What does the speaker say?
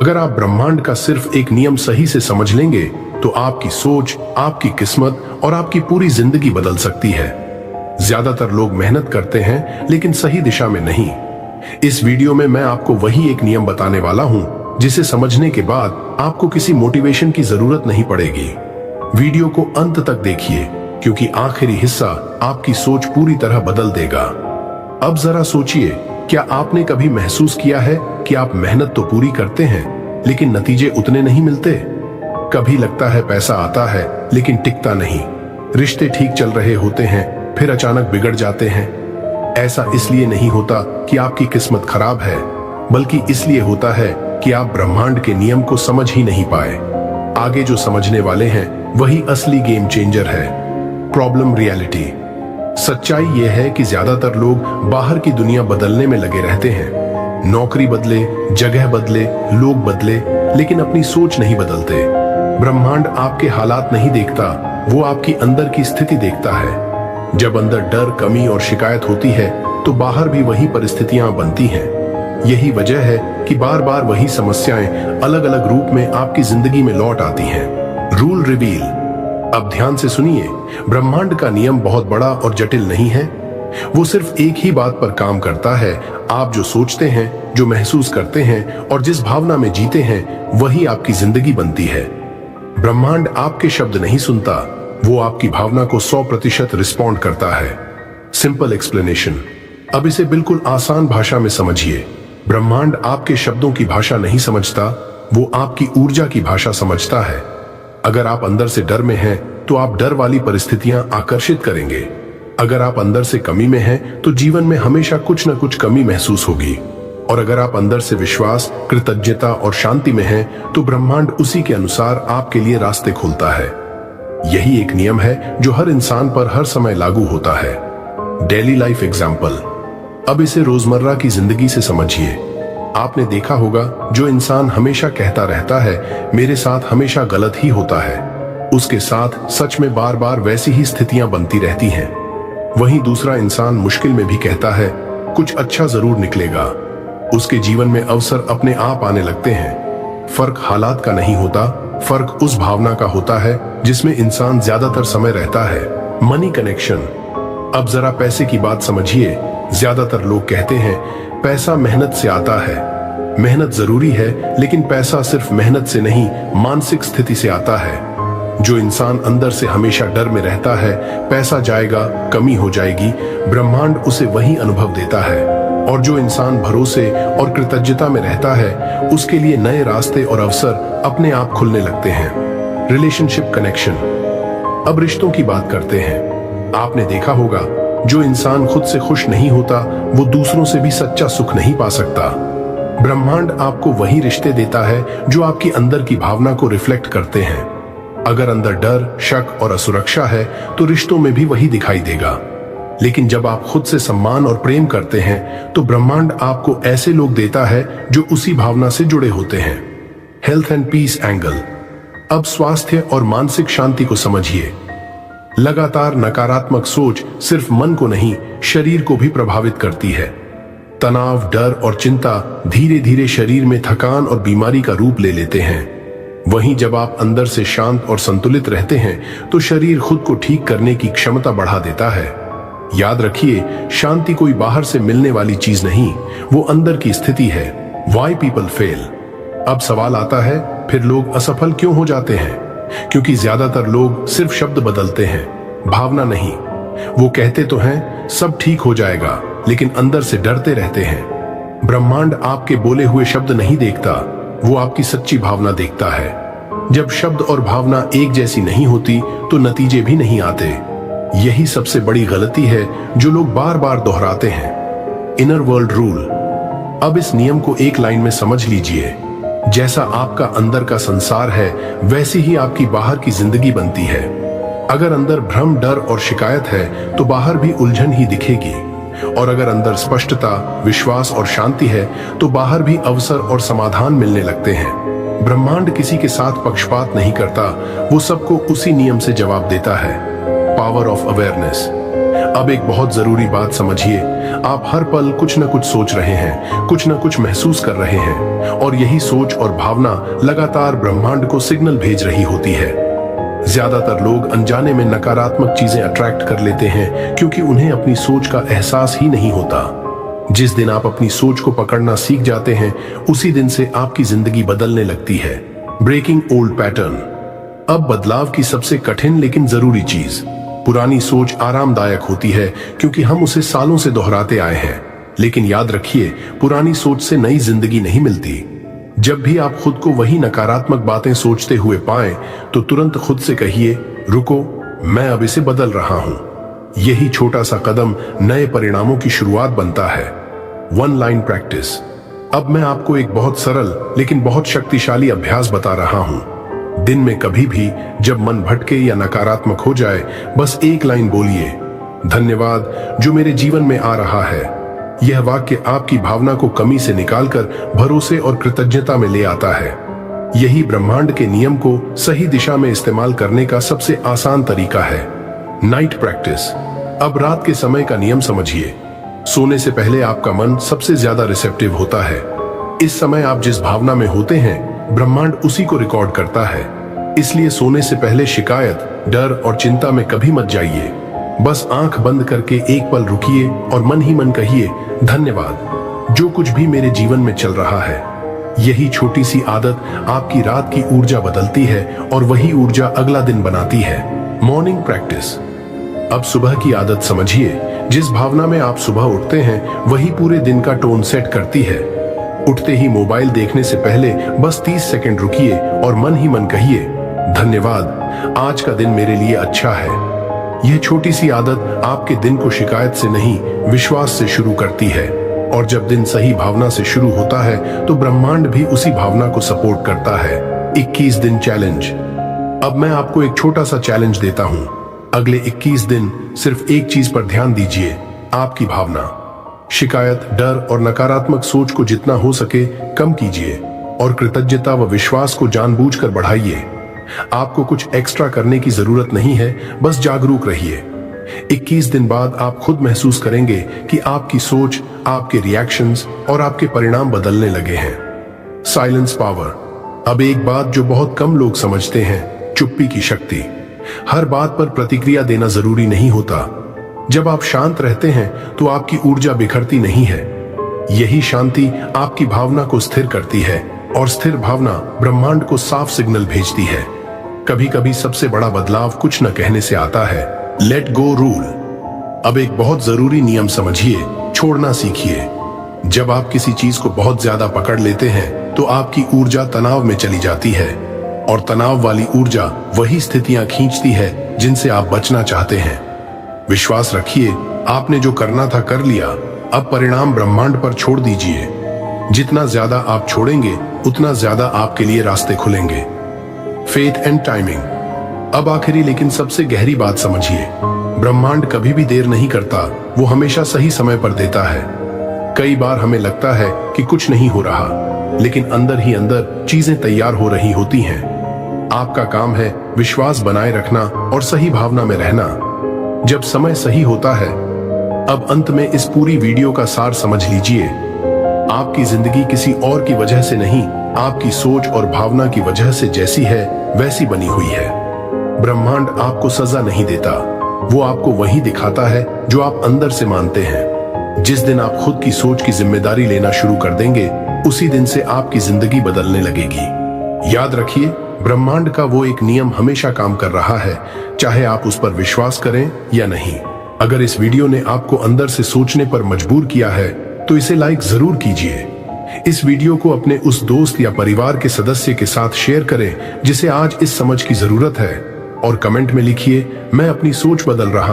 अगर आप ब्रह्मांड का सिर्फ एक नियम सही से समझ लेंगे तो आपकी सोच, आपकी किस्मत और आपकी पूरी जिंदगी बदल सकती है। ज्यादातर लोग मेहनत करते हैं लेकिन सही दिशा में नहीं। इस वीडियो में मैं आपको वही एक नियम बताने वाला हूं जिसे समझने के बाद आपको किसी मोटिवेशन की जरूरत नहीं पड़ेगी। वीडियो को अंत तक देखिए क्योंकि आखिरी हिस्सा आपकी सोच पूरी तरह बदल देगा। अब जरा सोचिए, क्या आपने कभी महसूस किया है कि आप मेहनत तो पूरी करते हैं लेकिन नतीजे उतने नहीं मिलते? कभी लगता है पैसा आता है लेकिन टिकता नहीं, रिश्ते ठीक चल रहे होते हैं फिर अचानक बिगड़ जाते हैं। ऐसा इसलिए नहीं होता कि आपकी किस्मत खराब है, बल्कि इसलिए होता है कि आप ब्रह्मांड के नियम को समझ ही नहीं पाए। आगे जो समझने वाले हैं वही असली गेम चेंजर है। Problem reality. सच्चाई यह है कि ज्यादातर लोग बाहर की दुनिया बदलने में लगे रहते हैं। नौकरी बदले, जगह बदले, लोग बदले, लेकिन अपनी सोच नहीं बदलते। ब्रह्मांड आपके हालात नहीं देखता, वो आपकी अंदर की स्थिति देखता है। जब अंदर डर, कमी और शिकायत होती है तो बाहर भी वही परिस्थितियां बनती हैं। यही वजह है कि बार बार वही समस्याएं अलग अलग रूप में आपकी जिंदगी में लौट आती हैं। Rule reveal. अब ध्यान से सुनिए, ब्रह्मांड का नियम बहुत बड़ा और जटिल नहीं है। वो सिर्फ एक ही बात पर काम करता है, आप जो सोचते हैं, जो महसूस करते हैं और जिस भावना में जीते हैं वही आपकी जिंदगी बनती है। ब्रह्मांड आपके शब्द नहीं सुनता, वो आपकी भावना को 100% रिस्पॉन्ड करता है। Simple explanation. अब इसे बिल्कुल आसान भाषा में समझिए। ब्रह्मांड आपके शब्दों की भाषा नहीं समझता, वो आपकी ऊर्जा की भाषा समझता है। अगर आप अंदर से डर में हैं तो आप डर वाली परिस्थितियां आकर्षित करेंगे। अगर आप अंदर से कमी में हैं तो जीवन में हमेशा कुछ न कुछ कमी महसूस होगी। और अगर आप अंदर से विश्वास, कृतज्ञता और शांति में हैं तो ब्रह्मांड उसी के अनुसार आपके लिए रास्ते खोलता है। यही एक नियम है जो हर इंसान पर हर समय लागू होता है। Daily life example. अब इसे रोजमर्रा की जिंदगी से समझिए। आपने देखा होगा, जो इंसान हमेशा कहता रहता है मेरे साथ हमेशा गलत ही होता है, उसके साथ सच में बार बार वैसी ही स्थितियां बनती रहती हैं। वहीं दूसरा इंसान मुश्किल में भी कहता है कुछ अच्छा जरूर निकलेगा, उसके जीवन में अवसर अपने आप आने लगते हैं। फर्क हालात का नहीं होता, फर्क उस भावना का होता है जिसमें इंसान ज्यादातर समय रहता है। Money connection. अब जरा पैसे की बात समझिए। ज्यादातर लोग कहते हैं पैसा मेहनत से आता है। मेहनत जरूरी है, लेकिन पैसा सिर्फ मेहनत से नहीं, मानसिक स्थिति से आता है। जो इंसान अंदर से हमेशा डर में रहता है पैसा जाएगा, कमी हो जाएगी, ब्रह्मांड उसे वही अनुभव देता है। और जो इंसान भरोसे और कृतज्ञता में रहता है उसके लिए नए रास्ते और अवसर अपने आप खुलने लगते हैं। Relationship connection. अब रिश्तों की बात करते हैं। आपने देखा होगा, जो इंसान खुद से खुश नहीं होता वो दूसरों से भी सच्चा सुख नहीं पा सकता। ब्रह्मांड आपको वही रिश्ते देता है जो आपकी अंदर की भावना को रिफ्लेक्ट करते हैं। अगर अंदर डर, शक और असुरक्षा है तो रिश्तों में भी वही दिखाई देगा। लेकिन जब आप खुद से सम्मान और प्रेम करते हैं तो ब्रह्मांड आपको ऐसे लोग देता है जो उसी भावना से जुड़े होते हैं। Health and peace angle. अब स्वास्थ्य और मानसिक शांति को समझिए। लगातार नकारात्मक सोच सिर्फ मन को नहीं, शरीर को भी प्रभावित करती है। तनाव, डर और चिंता धीरे धीरे शरीर में थकान और बीमारी का रूप ले लेते हैं। वहीं जब आप अंदर से शांत और संतुलित रहते हैं तो शरीर खुद को ठीक करने की क्षमता बढ़ा देता है। याद रखिए, शांति कोई बाहर से मिलने वाली चीज नहीं, वो अंदर की स्थिति है। Why people fail। अब सवाल आता है, फिर लोग असफल क्यों हो जाते हैं? क्योंकि ज्यादातर लोग सिर्फ शब्द बदलते हैं, भावना नहीं। वो कहते तो हैं सब ठीक हो जाएगा, लेकिन अंदर से डरते रहते हैं। ब्रह्मांड आपके बोले हुए शब्द नहीं देखता, वो आपकी सच्ची भावना देखता है। जब शब्द और भावना एक जैसी नहीं होती तो नतीजे भी नहीं आते। यही सबसे बड़ी गलती है जो लोग बार बार दोहराते हैं। Inner world rule. अब इस नियम को एक लाइन में समझ लीजिए। जैसा आपका अंदर का संसार है वैसी ही आपकी बाहर की जिंदगी बनती है। अगर अंदर भ्रम, डर और शिकायत है तो बाहर भी उलझन ही दिखेगी। और अगर अंदर स्पष्टता, विश्वास और शांति है तो बाहर भी अवसर और समाधान मिलने लगते हैं। ब्रह्मांड किसी के साथ पक्षपात नहीं करता, वो सबको उसी नियम से जवाब देता है। Power of awareness. अब एक बहुत जरूरी बात समझिए, आप हर पल कुछ न कुछ सोच रहे हैं, कुछ न कुछ महसूस कर रहे हैं, और यही सोच और भावना लगातार ब्रह्मांड को सिग्नल भेज रही होती है। ज्यादातर लोग अनजाने में नकारात्मक चीजें अट्रैक्ट कर लेते हैं क्योंकि उन्हें अपनी सोच का एहसास ही नहीं होता। जिस दिन आप अपनी सोच को पकड़ना सीख जाते हैं, उसी दिन से आपकी जिंदगी बदलने लगती है। Breaking old pattern. अब बदलाव की सबसे कठिन लेकिन जरूरी चीज, पुरानी सोच आरामदायक होती है क्योंकि हम उसे सालों से दोहराते आए हैं, लेकिन याद रखिए, पुरानी सोच से नई जिंदगी नहीं मिलती। जब भी आप खुद को वही नकारात्मक बातें सोचते हुए पाएं, तो तुरंत खुद से कहिए, रुको, मैं अब इसे बदल रहा हूं। यही छोटा सा कदम नए परिणामों की शुरुआत बनता है। One line practice. अब मैं आपको एक बहुत सरल लेकिन बहुत शक्तिशाली अभ्यास बता रहा हूं। दिन में कभी भी जब मन भटके या नकारात्मक हो जाए, बस एक लाइन बोलिए, धन्यवाद जो मेरे जीवन में आ रहा है। यह वाक्य आपकी भावना को कमी से निकालकर भरोसे और कृतज्ञता में ले आता है। यही ब्रह्मांड के नियम को सही दिशा में इस्तेमाल करने का सबसे आसान तरीका है। Night practice. अब रात के समय का नियम समझिए। सोने से पहले आपका मन सबसे ज्यादा रिसेप्टिव होता है। इस समय आप जिस भावना में होते हैं, ब्रह्मांड उसी को रिकॉर्ड करता है। इसलिए सोने से पहले शिकायत, डर और चिंता में कभी मत जाइए। बस आंख बंद करके एक पल रुकिए और मन ही मन कहिए, धन्यवाद जो कुछ भी मेरे जीवन में चल रहा है। यही छोटी सी आदत आपकी रात की ऊर्जा बदलती है और वही ऊर्जा अगला दिन बनाती है। Morning practice. अब सुबह की आदत समझिए। जिस भावना में आप सुबह उठते हैं, वही पूरे दिन का टोन सेट करती है। उठते ही मोबाइल देखने से पहले बस 30 सेकंड रुकिए और मन ही मन कहिए, धन्यवाद, आज का दिन मेरे लिए अच्छा है। यह छोटी सी आदत आपके दिन को शिकायत से नहीं, विश्वास से शुरू करती है। और जब दिन सही भावना से शुरू होता है, तो ब्रह्मांड भी उसी भावना को सपोर्ट करता है। 21 दिन चैलेंज। अब मैं आपको एक छोटा सा चैलेंज देता हूं। अगले 21 दिन सिर्फ एक चीज पर ध्यान दीजिए, आपकी भावना। शिकायत, डर और नकारात्मक सोच को जितना हो सके कम कीजिए और कृतज्ञता व विश्वास को जानबूझकर बढ़ाइए। आपको कुछ एक्स्ट्रा करने की जरूरत नहीं है, बस जागरूक रहिए। 21 दिन बाद आप खुद महसूस करेंगे कि आपकी सोच, आपके रिएक्शंस और आपके परिणाम बदलने लगे हैं। Silence power. अब एक बात जो बहुत कम लोग समझते हैं, चुप्पी की शक्ति। हर बात पर प्रतिक्रिया देना जरूरी नहीं होता। जब आप शांत रहते हैं तो आपकी ऊर्जा बिखरती नहीं है। यही शांति आपकी भावना को स्थिर करती है और स्थिर भावना ब्रह्मांड को साफ सिग्नल भेजती है। कभी कभी सबसे बड़ा बदलाव कुछ न कहने से आता है। Let go rule. अब एक बहुत जरूरी नियम समझिए, छोड़ना सीखिए। जब आप किसी चीज को बहुत ज्यादा पकड़ लेते हैं, तो आपकी ऊर्जा तनाव में चली जाती है, और तनाव वाली ऊर्जा वही स्थितियां खींचती है जिनसे आप बचना चाहते हैं। विश्वास रखिए, आपने जो करना था कर लिया। अब परिणाम ब्रह्मांड पर छोड़ दीजिए। जितना ज्यादा आप छोड़ेंगे, उतना ज्यादा आपके लिए रास्ते खुलेंगे। Faith and timing. अब आखिरी लेकिन सबसे गहरी बात समझिए, ब्रह्मांड कभी भी देर नहीं करता, वो हमेशा सही समय पर देता है। कई बार हमें लगता है कि कुछ नहीं हो रहा, लेकिन अंदर ही अंदर चीजें तैयार हो रही होती हैं। आपका काम है विश्वास बनाए रखना और सही भावना में रहना। जब समय सही होता है। अब अंत में इस पूरी वीडियो का सार समझ लीजिए, आपकी जिंदगी किसी और की वजह से नहीं, आपकी सोच और भावना की वजह से जैसी है वैसी बनी हुई है। ब्रह्मांड आपको सजा नहीं देता, वो आपको वही दिखाता है जो आप अंदर से मानते हैं। जिस दिन आप खुद की सोच की जिम्मेदारी लेना शुरू कर देंगे, उसी दिन से आपकी जिंदगी बदलने लगेगी। याद रखिए, ब्रह्मांड का वो एक नियम हमेशा काम कर रहा है, चाहे आप उस पर विश्वास करें या नहीं। अगर इस वीडियो ने आपको अंदर से सोचने पर मजबूर किया है, तो इसे लाइक जरूर कीजिए। इस वीडियो को अपने उस दोस्त या परिवार के सदस्य के साथ शेयर करें जिसे आज इस समझ की जरूरत है, और कमेंट में लिखिए, मैं अपनी सोच बदल रहा